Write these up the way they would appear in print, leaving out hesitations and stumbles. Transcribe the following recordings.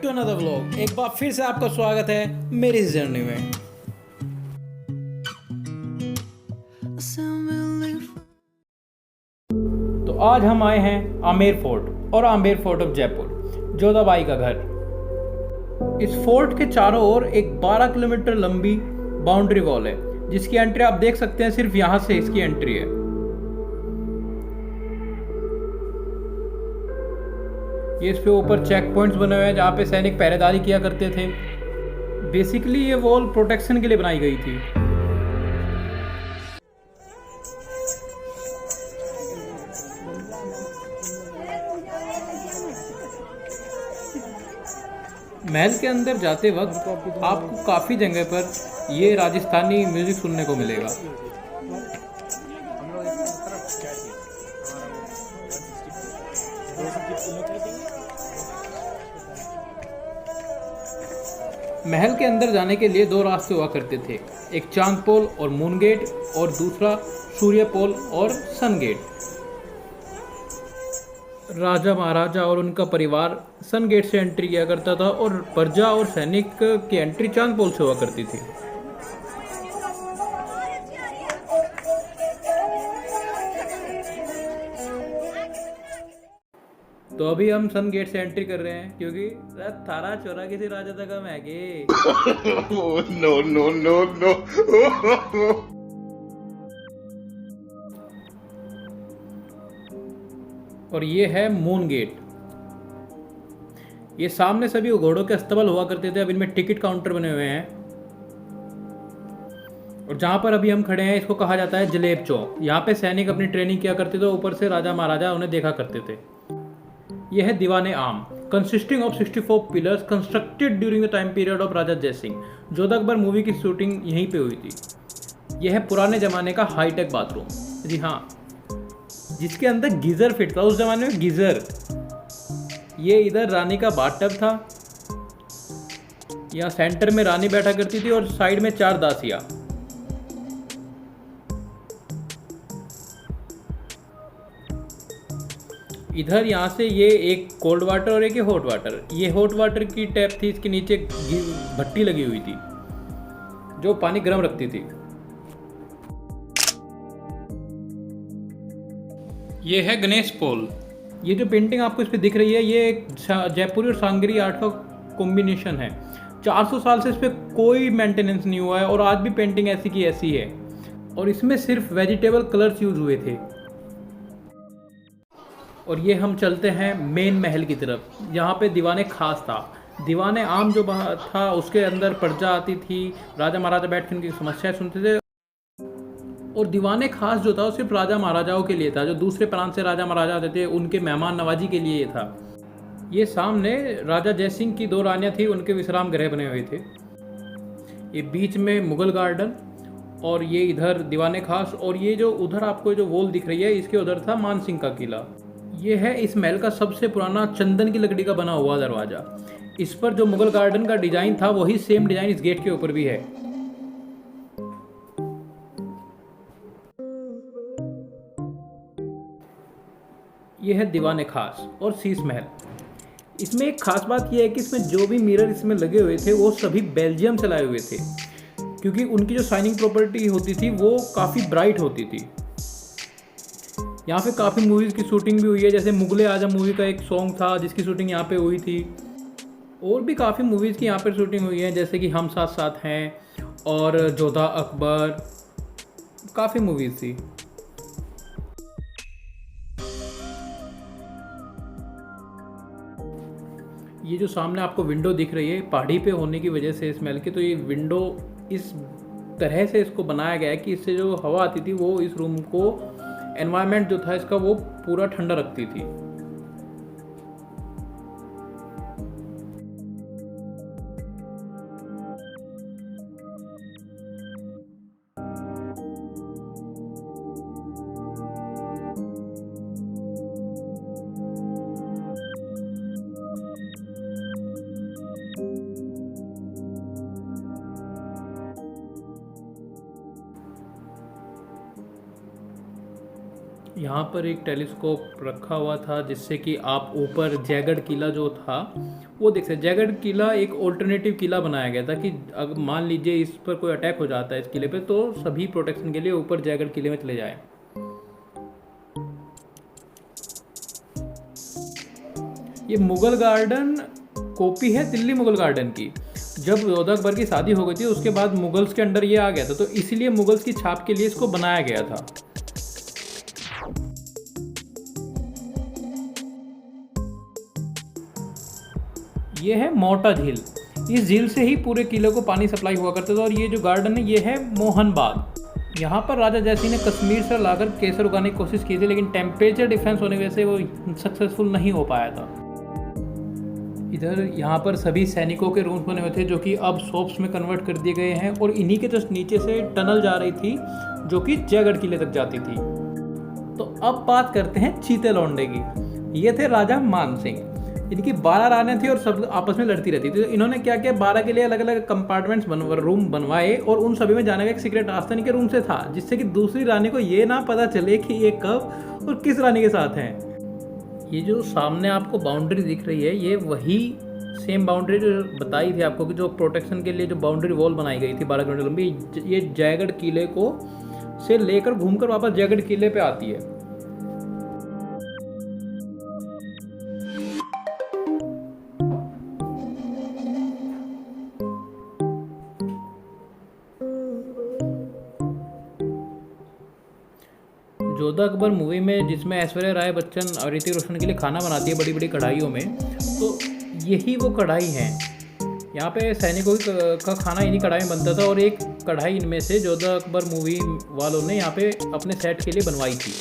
To another vlog. एक बार फिर से आपका स्वागत है मेरी इस जर्नी में। तो आज हम आए हैं आमेर फोर्ट और आमेर फोर्ट ऑफ जयपुर, जोधाबाई का घर। इस फोर्ट के चारों ओर एक 12 किलोमीटर लंबी बाउंड्री वॉल है, जिसकी एंट्री आप देख सकते हैं। सिर्फ यहां से इसकी एंट्री है। ये इस पे ऊपर चेक पॉइंट्स बने हुए हैं जहाँ पे सैनिक पहरेदारी किया करते थे। बेसिकली ये वॉल प्रोटेक्शन के लिए बनाई गई थी। महल के अंदर जाते वक्त आपको काफ़ी जगह पर ये राजस्थानी म्यूजिक सुनने को मिलेगा। महल के अंदर जाने के लिए दो रास्ते हुआ करते थे, एक चांद पोल और मून गेट और दूसरा सूर्य पोल और सन गेट। राजा महाराजा और उनका परिवार सन गेट से एंट्री किया करता था और प्रजा और सैनिक की एंट्री चांद पोल से हुआ करती थी। तो अभी हम सन गेट से एंट्री कर रहे हैं क्योंकि थारा चोरा किसी राजा तक हम है। No no no no. और ये है मून गेट। ये सामने सभी घोड़ों के अस्तबल हुआ करते थे, अब इनमें टिकट काउंटर बने हुए हैं। और जहां पर अभी हम खड़े हैं इसको कहा जाता है जलेब चौक। यहाँ पे सैनिक अपनी ट्रेनिंग किया करते थे, ऊपर से राजा महाराजा उन्हें देखा करते थे। यह है Diwane Aam, consisting of 64 pillars constructed during the time period of Raja Jai Singh. Jodha Akbar movie की शूटिंग यहीं पे हुई थी। यह है पुराने जमाने का हाईटेक बाथरूम। जी हाँ, जिसके अंदर गीजर फिट था उस जमाने में, गीजर। ये इधर रानी का बाथटब था। यहाँ सेंटर में रानी बैठा करती थी और साइड में 4 दासियां। इधर यहाँ से ये एक कोल्ड वाटर और एक हॉट वाटर। ये हॉट वाटर की टैप थी, इसके नीचे भट्टी लगी हुई थी जो पानी गर्म रखती थी। ये है गणेश पोल। ये जो पेंटिंग आपको इस पे दिख रही है, ये एक जयपुरी और सांगरी आर्ट का कॉम्बिनेशन है। 400 साल से इस पे कोई मेंटेनेंस नहीं हुआ है और आज भी पेंटिंग ऐसी की ऐसी है। और इसमें सिर्फ वेजिटेबल कलर्स यूज हुए थे। और ये हम चलते हैं मेन महल की तरफ, यहाँ पे दीवाने खास था। दीवाने आम जो था उसके अंदर प्रजा आती थी, राजा महाराजा बैठ के उनकी समस्याएं सुनते थे। और दीवाने खास जो था वो सिर्फ राजा महाराजाओं के लिए था। जो दूसरे प्रांत से राजा महाराजा आते थे उनके मेहमान नवाजी के लिए ये था। ये सामने राजा जय सिंह की 2 रानियाँ थी, उनके विश्राम गृह बने हुए थे। ये बीच में मुगल गार्डन और ये इधर दीवाने खास। और ये जो उधर आपको जो वॉल दिख रही है इसके उधर था मान सिंह का किला। ये है इस महल का सबसे पुराना चंदन की लकड़ी का बना हुआ दरवाजा। इस पर जो मुगल गार्डन का डिजाइन था वही सेम डिजाइन इस गेट के ऊपर भी है। यह है दीवाने खास और शीश महल। इसमें एक खास बात यह है कि इसमें जो भी मिरर इसमें लगे हुए थे वो सभी बेल्जियम से लाए हुए थे, क्योंकि उनकी जो शाइनिंग प्रॉपर्टी होती थी वो काफ़ी ब्राइट होती थी। यहाँ पे काफ़ी मूवीज़ की शूटिंग भी हुई है, जैसे मुगले आजम मूवी का एक सॉन्ग था जिसकी शूटिंग यहाँ पे हुई थी। और भी काफ़ी मूवीज़ की यहाँ पर शूटिंग हुई है, जैसे कि हम साथ साथ हैं और जोधा अकबर, काफ़ी मूवीज़ थी। ये जो सामने आपको विंडो दिख रही है पहाड़ी पे होने की वजह से इस महल की, तो ये विंडो इस तरह से इसको बनाया गया है कि इससे जो हवा आती थी वो इस रूम को, एनवायरनमेंट जो था इसका वो पूरा ठंडा रखती थी। यहाँ पर एक टेलीस्कोप रखा हुआ था जिससे कि आप ऊपर जयगढ़ किला जो था वो देख सकते। जयगढ़ किला एक ऑल्टरनेटिव किला बनाया गया था कि अगर मान लीजिए इस पर कोई अटैक हो जाता है इस किले पे, तो सभी प्रोटेक्शन के लिए ऊपर जयगढ़ किले में चले जाए। ये मुगल गार्डन कॉपी है दिल्ली मुगल गार्डन की। जब योद्धा अकबर की शादी हो गई थी उसके बाद मुगल्स के अंडर ये आ गया था, तो इसीलिए मुगल्स की छाप के लिए इसको बनाया गया था। ये है मोटा झील। इस झील से ही पूरे किले को पानी सप्लाई हुआ करता था। और ये जो गार्डन है ये है मोहन बाग। यहाँ पर राजा जयसिंह ने कश्मीर से लाकर केसर उगाने की कोशिश की थी, लेकिन टेम्परेचर डिफरेंस होने की वजह से वो सक्सेसफुल नहीं हो पाया था। इधर यहाँ पर सभी सैनिकों के रूम्स बने हुए थे जो कि अब शॉप्स में कन्वर्ट कर दिए गए हैं। और इन्हीं के जस्ट नीचे से टनल जा रही थी जो कि जयगढ़ किले तक जाती थी। तो अब बात करते हैं चीते लौंडे की। ये थे राजा मान सिंह। इनकी 12 रानियां थी और सब आपस में लड़ती रहती थी। तो इन्होंने क्या किया, 12 के लिए अलग अलग कंपार्टमेंट्स रूम बनवाए और उन सभी में जाने का एक सीक्रेट रास्ता इनके रूम से था, जिससे कि दूसरी रानी को ये ना पता चले कि ये कब और किस रानी के साथ हैं। ये जो सामने आपको बाउंड्री दिख रही है ये वही सेम बाउंड्री जो बताई थी आपको कि जो प्रोटेक्शन के लिए जो बाउंड्री वॉल बनाई गई थी 12 किलोमीटर लंबी, ये जयगढ़ किले को से लेकर घूमकर वापस जयगढ़ किले पे आती है। योद्धा अकबर मूवी में जिसमें ऐश्वर्या राय बच्चन और ऋतिक रोशन के लिए खाना बनाती है बड़ी बड़ी कढ़ाइयों में, तो यही वो कढ़ाई है। यहाँ पे सैनिकों का खाना इन्हीं कढ़ाई में बनता था और एक कढ़ाई इनमें से योद्धा अकबर मूवी वालों ने यहाँ पे अपने सेट के लिए बनवाई थी।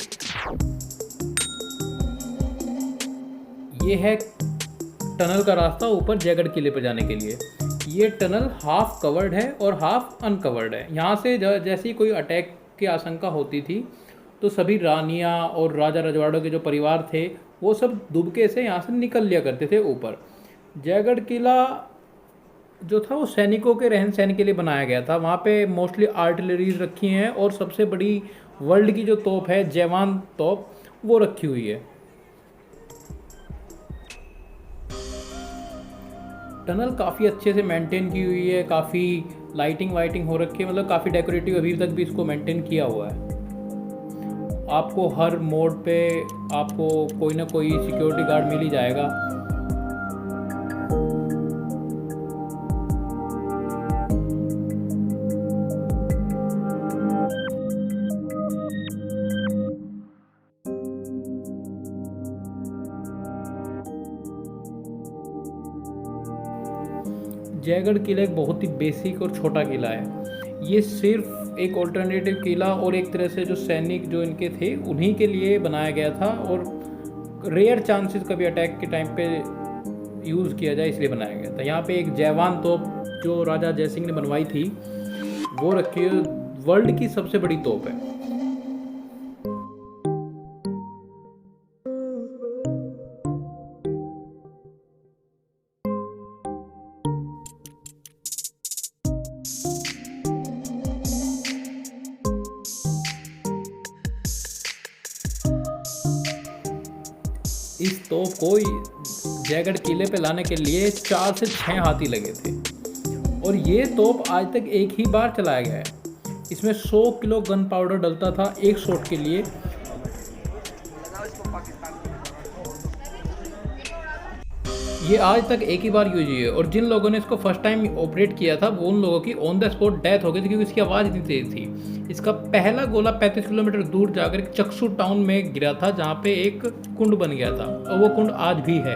ये है टनल का रास्ता ऊपर जयगढ़ किले पर जाने के लिए। ये टनल हाफ कवर्ड है और हाफ अनकवर्ड है। यहाँ से जैसे ही कोई अटैक की आशंका होती थी तो सभी रानियाँ और राजा रजवाड़ों के जो परिवार थे वो सब दुबके से यहाँ से निकल लिया करते थे ऊपर। जयगढ़ किला जो था वो सैनिकों के रहन सहन के लिए बनाया गया था। वहाँ पे मोस्टली आर्टिलरीज रखी हैं और सबसे बड़ी वर्ल्ड की जो तोप है जवान तोप वो रखी हुई है। टनल काफ़ी अच्छे से मेंटेन की हुई है, काफ़ी लाइटिंग वाइटिंग हो रखी है, मतलब काफ़ी डेकोरेटिव अभी तक भी इसको मेंटेन किया हुआ है। आपको हर मोड़ पे आपको कोई ना कोई सिक्योरिटी गार्ड मिल ही जाएगा। जयगढ़ किला एक बहुत ही बेसिक और छोटा किला है। ये सिर्फ एक ऑल्टरनेटिव किला और एक तरह से जो सैनिक जो इनके थे उन्हीं के लिए बनाया गया था और रेयर चांसेस कभी अटैक के टाइम पे यूज़ किया जाए इसलिए बनाया गया था। यहाँ पे एक जयवान तोप जो राजा जयसिंह ने बनवाई थी वो रखी है, वर्ल्ड की सबसे बड़ी तोप है। इस तोप को जयगढ़ किले पे लाने के लिए 4 से 6 हाथी लगे थे और ये तोप आज तक एक ही बार चलाया गया है। इसमें 100 किलो गन पाउडर डलता था एक शॉट के लिए। ये आज तक एक ही बार यूज हुई है और जिन लोगों ने इसको फर्स्ट टाइम ऑपरेट किया था वो उन लोगों की ऑन द स्पॉट डेथ हो गई थी क्योंकि इसकी आवाज़ इतनी तेज थी। इसका पहला गोला 35 किलोमीटर दूर जाकर चकसू टाउन में गिरा था जहाँ पे एक कुंड बन गया था और वो कुंड आज भी है।